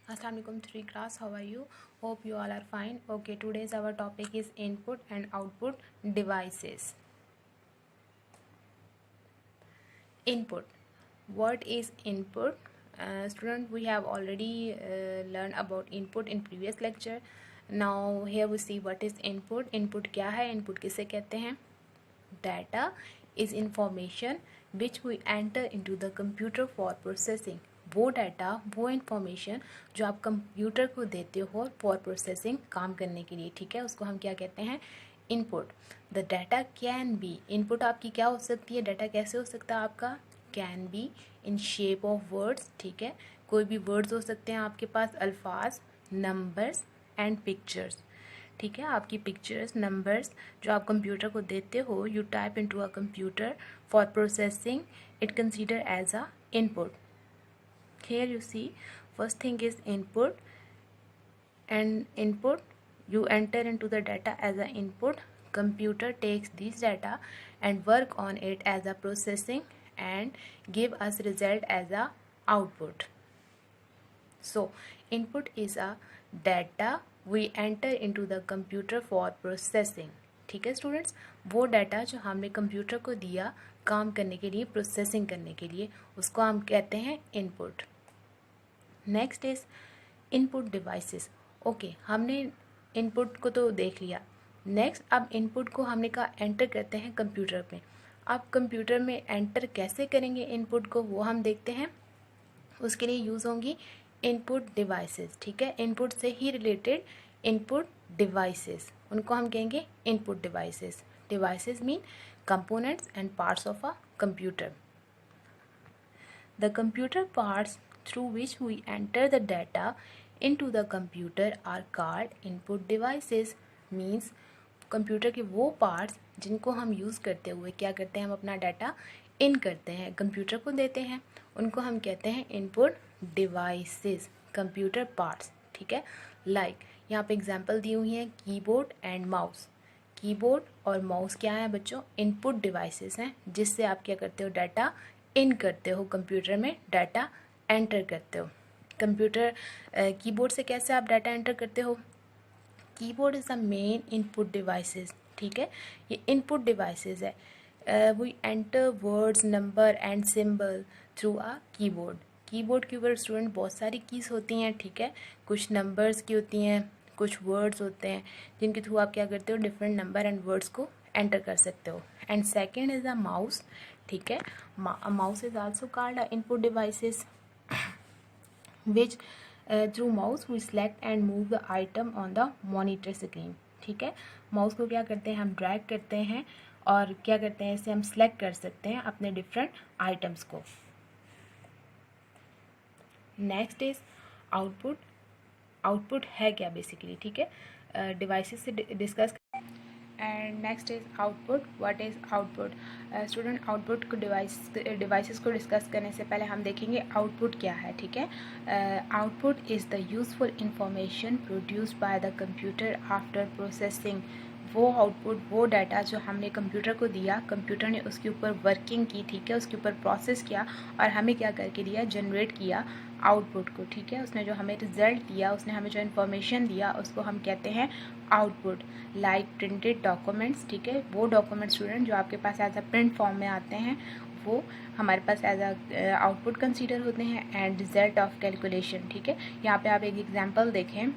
Assalamu alaikum 3 class, how are you? Hope you all are fine. Okay, today's our topic is input and output devices. Input. What is input? Student, we have already learned about input in previous lecture. Now here we see what is input. Input क्या है? Input किसे कहते हैं? Data is information which we enter into the computer for processing. वो data, वो information जो आप computer को देते हो फॉर प्रोसेसिंग, काम करने के लिए, ठीक है, उसको हम क्या कहते हैं? Input. The data can be, input आपकी क्या हो सकती है, डाटा कैसे हो सकता है आपका? Can be in shape of words, ठीक है, कोई भी वर्ड्स हो सकते हैं आपके पास, अल्फाज, नंबर्स एंड पिक्चर्स, ठीक है, आपकी पिक्चर्स, नंबर्स जो आप कंप्यूटर को देते हो, you type into a computer for processing, it consider as a input. Here you see, first thing is input, and input you enter into the data as an input. Computer takes this data and work on it as a processing and give us result as a output. So input is a data we enter into the computer for processing. ठीक है students, वो data जो हमने computer को दिया काम करने के लिए, प्रोसेसिंग करने के लिए, उसको हम कहते हैं input. Next is input devices. Okay, हमने इनपुट को तो देख लिया. नेक्स्ट अब इनपुट को हमने कहा एंटर करते हैं कंप्यूटर में. अब कंप्यूटर में एंटर कैसे करेंगे इनपुट को, वो हम देखते हैं. उसके लिए यूज़ होंगी इनपुट डिवाइसेस, ठीक है, इनपुट से ही रिलेटेड इनपुट डिवाइसेस, उनको हम कहेंगे input devices. Devices mean components and parts of a computer. The computer parts through which we enter the data into the computer are called input devices. means computer के वो parts जिनको हम use करते हुए क्या करते हैं, हम अपना डाटा इन करते हैं, कंप्यूटर को देते हैं, उनको हम कहते हैं इनपुट डिवाइसेस, कंप्यूटर पार्ट्स, ठीक है. लाइक यहाँ पे एग्जांपल दी हुई हैं कीबोर्ड एंड माउस. कीबोर्ड और माउस क्या है बच्चों? इनपुट डिवाइसेस हैं, जिससे आप क्या करते हो, डाटा इन करते हो, कंप्यूटर में डाटा एंटर करते हो. कंप्यूटर कीबोर्ड से कैसे आप डाटा एंटर करते हो? Keyboard is the main input devices, ठीक है, ये इनपुट डिवाइसेस है. We enter words, number and symbol through a keyboard. Keyboard के ऊपर स्टूडेंट बहुत सारी कीज़ होती हैं, ठीक है, कुछ नंबर्स की होती हैं, कुछ वर्ड्स होते हैं, जिनके थ्रू आप क्या करते हो, डिफरेंट नंबर एंड वर्ड्स को एंटर कर सकते हो. And second is a mouse, ठीक है. Mouse is also called a input devices which through mouse we select and move the item on the monitor screen. ठीक है, माउस को क्या करते हैं, हम ड्रैग करते हैं और क्या करते हैं, इसे हम सेलेक्ट कर सकते हैं अपने डिफरेंट आइटम्स को. Next is output. आउटपुट है क्या बेसिकली, ठीक है, डिवाइसेस से discuss. And next is output. What is output? Student, output को डिवाइसेस को डिस्कस करने से पहले हम देखेंगे आउटपुट क्या है, ठीक है. Output is the useful information produced by the computer after processing. वो आउटपुट, वो डाटा जो हमने कंप्यूटर को दिया, कंप्यूटर ने उसके ऊपर वर्किंग की, ठीक है, उसके ऊपर प्रोसेस किया और हमें क्या करके दिया, जनरेट किया आउटपुट को, ठीक है. उसने जो हमें रिजल्ट दिया, उसने हमें जो इन्फॉर्मेशन दिया, उसको हम कहते हैं आउटपुट. लाइक प्रिंटेड डॉक्यूमेंट्स, ठीक है, वो डॉक्यूमेंट स्टूडेंट जो आपके पास एज अ प्रिंट फॉर्म में आते हैं, वो हमारे पास एज अ आउटपुट कंसीडर होते हैं. एंड रिजल्ट ऑफ कैलकुलेशन, ठीक है. यहाँ पे आप एक एग्जांपल देखें,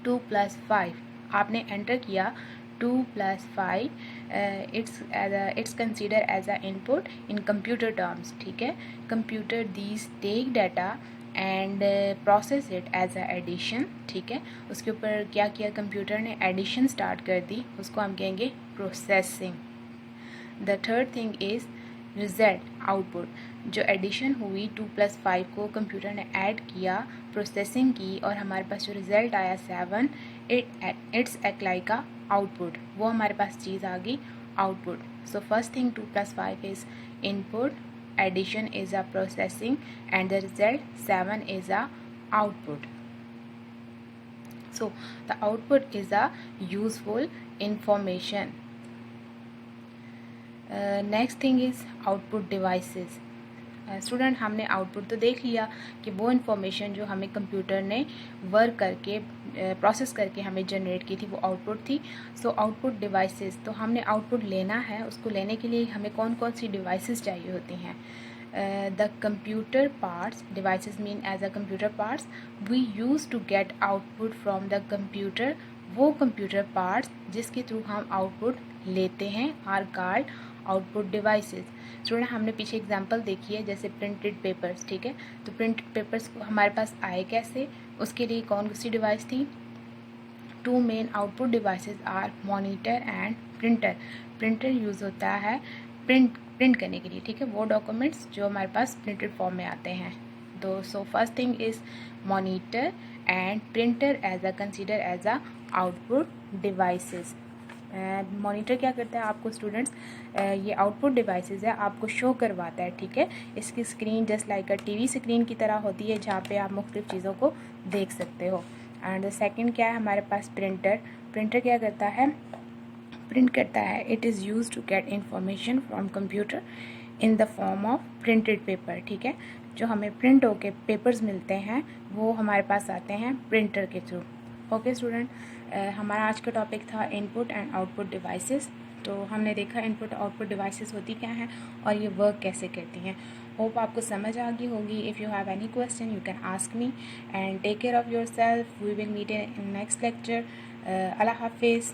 2 + 5 आपने एंटर किया, 2 + 5 it's considered as a input in computer terms, ठीक है. Computer these take data and process it as a addition, ठीक है. उसके ऊपर क्या किया कंप्यूटर ने, एडिशन स्टार्ट कर दी, उसको हम कहेंगे processing. The third thing is result, output. जो एडिशन हुई 2 + 5 को कंप्यूटर ने ऐड किया, प्रोसेसिंग की और हमारे पास जो रिज़ल्ट आया 7, it's act like a output. वो हमारे पास चीज़ आ गई output. So first thing 2 + 5 is input, addition is a processing and the result 7 is a output. So the output is a useful information. Next thing is output devices. Student हमने output तो देख लिया कि वो information जो हमें computer ने work करके प्रोसेस करके हमें जनरेट की थी वो आउटपुट थी। सो आउटपुट डिवाइसेस, तो हमने आउटपुट लेना है, उसको लेने के लिए हमें कौन कौन सी डिवाइसेस चाहिए होती हैं। The computer parts, devices mean as a computer parts we use to get output from the computer. वो कंप्यूटर पार्ट्स जिसके थ्रू हम आउटपुट लेते हैं are called output devices. Student हमने पीछे एग्जांपल देखी है, जैसे प्रिंटेड पेपर्स, ठीक है। तो प्रिंटेड पेपर्स हमारे पास आए कैसे, उसके लिए कौन सी डिवाइस थी। Two main output devices are monitor and printer. Printer use होता है प्रिंट करने के लिए, ठीक है, वो डॉक्यूमेंट्स जो हमारे पास प्रिंटेड फॉर्म में आते हैं। तो so first thing is monitor and printer as a consider as a output devices. Monitor क्या करता है आपको स्टूडेंट्स, ये आउटपुट डिवाइसेस है, आपको शो करवाता है, ठीक है। इसकी screen just like a TV screen की तरह होती है जहाँ पे आप मुख्तलिफ चीज़ों को देख सकते हो। एंड सेकंड क्या है हमारे पास प्रिंटर। प्रिंटर क्या करता है, प्रिंट करता है। It is use to get information from computer in the form of printed paper, ठीक है। जो हमें प्रिंट होके पेपर्स मिलते हैं वो हमारे पास आते हैं प्रिंटर के थ्रू। ओके स्टूडेंट, हमारा आज का टॉपिक था इनपुट एंड आउटपुट डिवाइसेस। तो हमने देखा इनपुट आउटपुट डिवाइसेस होती क्या हैं और ये वर्क कैसे करती हैं। होप आपको समझ आ गई होगी। If you have any question you can ask me and take care of yourself. We will meet in next lecture. अल्लाह हाफिज़।